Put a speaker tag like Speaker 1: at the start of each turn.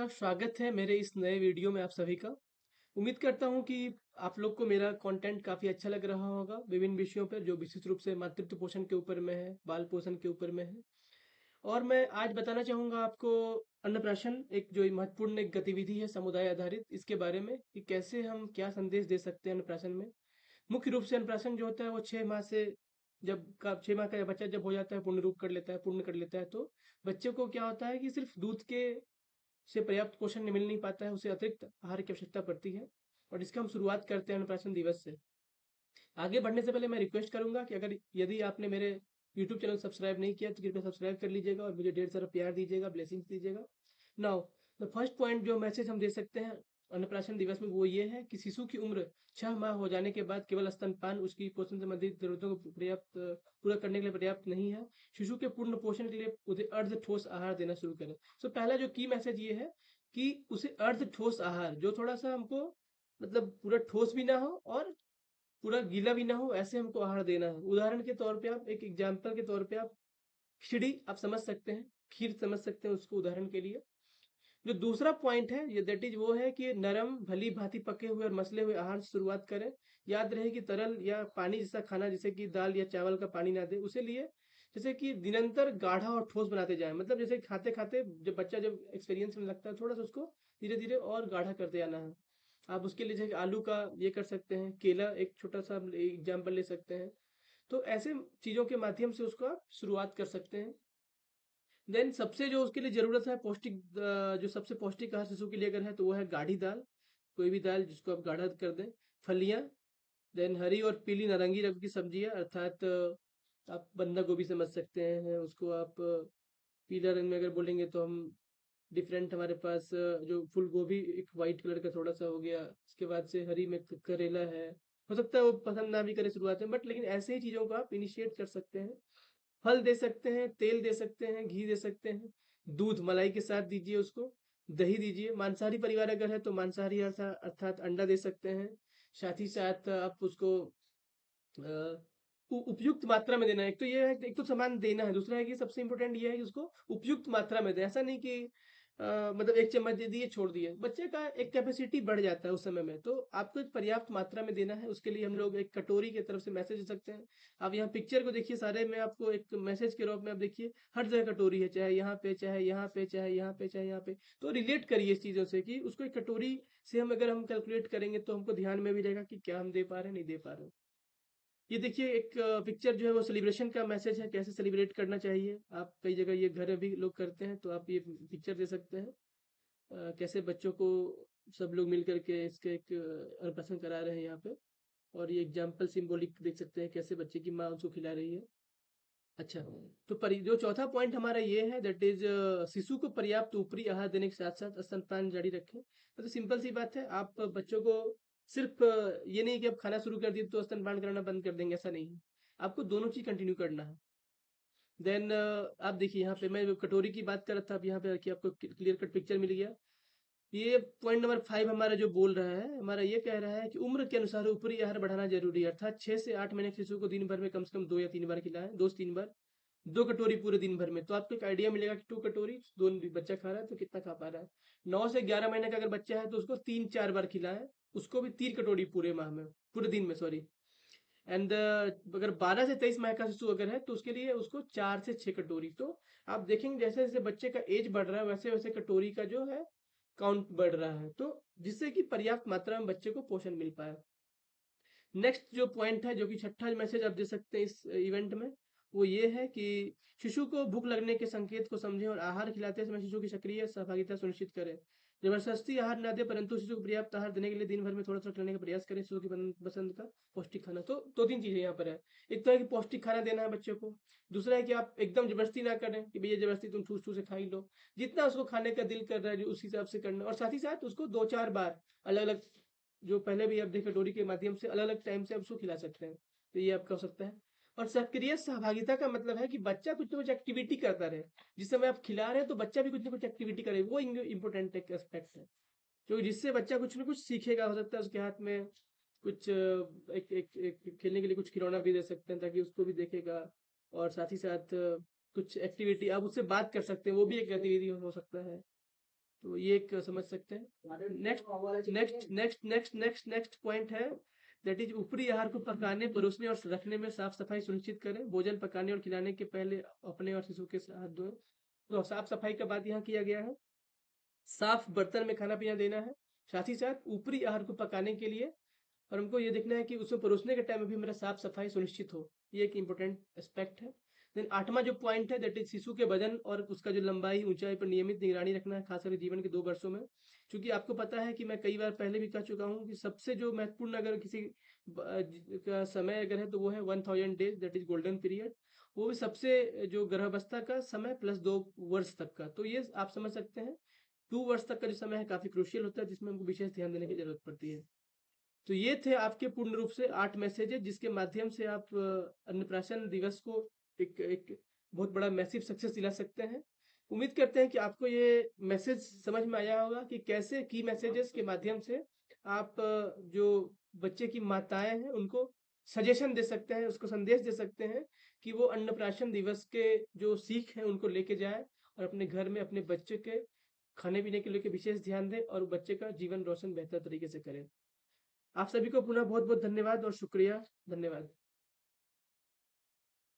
Speaker 1: नमस्कार, स्वागत है मेरे इस नए वीडियो में आप सभी का। उम्मीद करता हूँ कि आप लोग को मेरा कंटेंट काफ़ी अच्छा लग रहा होगा विभिन्न विषयों पर जो विशेष रूप से मातृत्व पोषण के ऊपर में है, बाल पोषण के ऊपर में है। और मैं आज बताना चाहूँगा आपको अन्नप्राशन एक जो महत्वपूर्ण एक गतिविधि है समुदाय आधारित, इसके बारे में कि कैसे हम क्या संदेश दे सकते हैं अन्नप्राशन में। मुख्य रूप से अन्नप्राशन जो होता है वो 6 माह से जब का 6 माह का बच्चा जब हो जाता है, पूर्ण कर लेता है, तो बच्चे को क्या होता है कि सिर्फ दूध के से पर्याप्त पोषण मिल नहीं पाता है, उसे अतिरिक्त आहार की आवश्यकता पड़ती है। और इसका हम शुरुआत करते हैं अन्नप्राशन दिवस से। आगे बढ़ने से पहले मैं रिक्वेस्ट करूंगा कि अगर यदि आपने मेरे यूट्यूब चैनल सब्सक्राइब नहीं किया तो कृपया सब्सक्राइब कर लीजिएगा और मुझे ढेर सारा प्यार दीजिएगा, ब्लेसिंग्स दीजिएगा। नाउ द फर्स्ट पॉइंट जो मैसेज हम दे सकते हैं अन्नप्राशन दिवस में वो ये है कि शिशु की उम्र 6 माह हो जाने के बाद केवल स्तनपान उसकी पोषण संबंधित जरूरतों को पर्याप्त पूरा करने के लिए पर्याप्त नहीं है। शिशु के पूर्ण पोषण के लिए उसे अर्ध ठोस आहार देना शुरू करें। पहला जो की मैसेज ये है कि उसे अर्ध ठोस आहार जो थोड़ा सा हमको मतलब पूरा ठोस भी ना हो और पूरा गीला भी ना हो, ऐसे हमको आहार देना है। उदाहरण के तौर पे आप एक एग्जाम्पल के तौर पे आप खिचड़ी आप समझ सकते हैं, खीर समझ सकते हैं उसको उदाहरण के लिए। जो दूसरा पॉइंट है ये दैट इज वो है कि नरम भली भांति पके हुए और मसले हुए आहार से शुरुआत करें। याद रहे कि तरल या पानी जैसा खाना जैसे कि दाल या चावल का पानी ना दे उसे लिए। जैसे कि निरंतर गाढ़ा और ठोस बनाते जाएं, मतलब जैसे खाते खाते जब बच्चा जब एक्सपीरियंस में लगता है थोड़ा सा उसको धीरे धीरे और गाढ़ा करते जाना है। आप उसके लिए जैसे आलू का ये कर सकते हैं, केला एक छोटा सा एग्जाम्पल ले सकते हैं। तो ऐसे चीजों के माध्यम से उसको आप शुरुआत कर सकते हैं। देन सबसे जो उसके लिए जरूरत है पौष्टिक जो सबसे पौष्टिक आहार शिशु के लिए अगर है तो वो है गाढ़ी दाल। कोई भी दाल जिसको आप गाढ़ा कर दें। फलियां। देन हरी और पीली नारंगी रंग की सब्जियां अर्थात आप बंदा गोभी समझ सकते हैं उसको आप पीला रंग में अगर बोलेंगे तो हम डिफरेंट हमारे पास जो फूल गोभी एक वाइट कलर का थोड़ा सा हो गया। इसके बाद से हरी में करेला है। हो सकता है वो पसंद ना भी करे शुरुआत में, बट लेकिन ऐसे ही चीजों को आप इनिशिएट कर सकते हैं। फल दे सकते हैं, तेल दे सकते हैं, घी दे सकते हैं। दूध मलाई के साथ दीजिए उसको। दही दीजिए। मांसाहारी परिवार अगर है तो मांसाहारी अर्थात अंडा दे सकते हैं। साथ ही साथ आप उसको अ, उपयुक्त मात्रा में देना है। एक तो ये है, एक तो सामान देना है, दूसरा है कि सबसे इम्पोर्टेंट ये है कि उसको उपयुक्त मात्रा में दें। ऐसा नहीं कि मतलब एक चम्मच दे दिए छोड़ दिए। बच्चे का एक कैपेसिटी बढ़ जाता है उस समय में, तो आपको एक पर्याप्त मात्रा में देना है। उसके लिए हम लोग एक कटोरी की तरफ से मैसेज दे सकते हैं। आप यहाँ पिक्चर को देखिए, सारे में आपको एक मैसेज के रूप में आप देखिए हर जगह कटोरी है, चाहे यहाँ पे चाहे यहाँ पे चाहे यहाँ पे चाहे यहाँ पे। तो रिलेट करिए इस चीजों से कि उसको एक कटोरी से हम अगर हम कैलकुलेट करेंगे तो हमको ध्यान में भी रहेगा कि क्या हम दे पा रहे हैं नहीं दे पा रहे हैं। ये देखिए एक पिक्चर जो है वो सेलिब्रेशन का मैसेज है, कैसे सेलिब्रेट करना चाहिए। आप कई जगह ये घर में भी लोग करते हैं तो आप ये पिक्चर दे सकते हैं। कैसे बच्चों को सब लोग मिल करके इसके एक अन्नप्राशन करा रहे हैं यहाँ पे। और ये एग्जाम्पल सिंबॉलिक देख सकते हैं कैसे बच्चे की माँ उसको खिला रही है। अच्छा। तो जो चौथा पॉइंट हमारा ये है दैट इज शिशु को पर्याप्त ऊपरी आहार देने के साथ साथ स्तनपान जारी रखें। तो सिंपल सी बात है, आप बच्चों को सिर्फ ये नहीं कि आप खाना शुरू कर दिए तो स्तनपान कराना बंद कर देंगे, ऐसा नहीं है। आपको दोनों चीज कंटिन्यू करना है। देन आप देखिए यहाँ पे मैं कटोरी की बात कर रहा था, अब यहाँ पे रखिए आपको क्लियर कट पिक्चर मिल गया। ये पॉइंट नंबर 5 हमारा जो बोल रहा है, हमारा ये कह रहा है कि उम्र के अनुसार ऊपरी आहार बढ़ाना जरूरी है। अर्थात 6 से 8 महीने के शिशु को दिन भर में कम से कम 2 या 3 बार खिलाएं, 2 से 3 बार। 2 कटोरी पूरे दिन भर में, तो आपको एक आइडिया मिलेगा कि 2 कटोरी दो बच्चा खा रहा है तो कितना खा पा रहा है। 9 से 11 महीने का अगर बच्चा है तो उसको 3-4 बार खिलाएं, उसको भी 3 कटोरी पूरे माह में, पूरे दिन में, सॉरी। एंड अगर 12 से 23 माह का शिशु अगर है तो उसके लिए उसको 4 से 6 कटोरी। तो आप देखेंगे जैसे जैसे बच्चे का एज बढ़ रहा है वैसे वैसे कटोरी का जो है काउंट बढ़ रहा है, तो जिससे कि पर्याप्त मात्रा में बच्चे को पोषण मिल पाए। नेक्स्ट जो पॉइंट है जो कि छठा मैसेज आप दे सकते हैं इस इवेंट में, वो ये है कि शिशु को भूख लगने के संकेत को समझें और आहार खिलाते समय शिशु की सक्रिय सहभागिता सुनिश्चित करें। जबरदस्ती आहार ना दे परंतु शिशु को पर्याप्त आहार देने के लिए दिन भर में थोड़ा थोड़ा खिलाने का प्रयास करें। शिशु की पसंद का पौष्टिक खाना। तो 2-3 चीजें यहाँ पर है। एक तो है कि पौष्टिक खाना देना है बच्चों को। दूसरा है कि आप एकदम जबरदस्ती ना करें कि भैया जबरदस्ती तुम ठूस ठूस से खा ही लो। जितना उसको खाने का दिल कर रहा है उस हिसाब से करना, और साथ ही साथ उसको 2-4 बार अलग अलग, जो पहले भी आप देखे कटोरी के माध्यम से अलग अलग टाइम से आप उसको खिला सकते हैं। तो ये आपका हो सकता है। और सक्रिय सहभागिता का मतलब है कि बच्चा कुछ ना कुछ एक्टिविटी करता रहे। जिस समय आप खिला रहे हैं तो बच्चा भी कुछ ना कुछ एक्टिविटी करे, वो इंपॉर्टेंट एक एस्पेक्ट है। जो जिससे बच्चा कुछ ना कुछ सीखेगा। हो सकता है उसके हाथ में कुछ एक खेलने के लिए कुछ खिलौना भी दे सकते हैं ताकि उसको भी देखेगा। और साथ ही साथ कुछ एक्टिविटी आप उससे बात कर सकते हैं, वो भी एक गतिविधि हो सकता है। तो ये एक समझ सकते हैं। नेक्स्ट पॉइंट है, दैट इज ऊपरी आहार को पकाने, परोसने और रखने में साफ सफाई सुनिश्चित करें। भोजन पकाने और खिलाने के पहले अपने और शिशु के हाथ धोएं। तो साफ सफाई का बात यहाँ किया गया है, साफ बर्तन में खाना पीना देना है। साथ ही साथ ऊपरी आहार को पकाने के लिए और हमको ये देखना है कि उसको परोसने के टाइम में भी मेरा साफ सफाई सुनिश्चित हो। ये एक इंपॉर्टेंट एस्पेक्ट है। देन 8वां जो पॉइंट है, दैट इज शिशु के वजन और उसका जो लंबाई ऊंचाई पर नियमित निगरानी रखना है, खासकर जीवन के 2 वर्षों में। क्योंकि आपको पता है कि मैं कई बार पहले भी कह चुका हूँ कि सबसे जो महत्वपूर्ण अगर किसी का समय अगर है तो वो है 1000 days, that is golden period. वो भी सबसे जो गर्भावस्था का समय प्लस 2 वर्ष तक का। तो ये आप समझ सकते हैं 2 वर्ष तक का जो समय है काफी क्रूशियल होता है, जिसमें हमको विशेष ध्यान देने की जरूरत पड़ती है। तो ये थे आपके पूर्ण रूप से 8 मैसेजेस, जिसके माध्यम से आप अन्नप्राशन दिवस को एक एक बहुत बड़ा मैसिव सक्सेस दिला सकते हैं। उम्मीद करते हैं कि आपको ये मैसेज समझ में आया होगा कि कैसे की मैसेजेस के माध्यम से आप जो बच्चे की माताएं हैं उनको सजेशन दे सकते हैं, उसको संदेश दे सकते हैं कि वो अन्नप्राशन दिवस के जो सीख है उनको लेके जाए और अपने घर में अपने बच्चे के खाने पीने के लेके विशेष ध्यान दें और बच्चे का जीवन रोशन बेहतर तरीके से करें। आप सभी को पुनः बहुत बहुत धन्यवाद और शुक्रिया। धन्यवाद।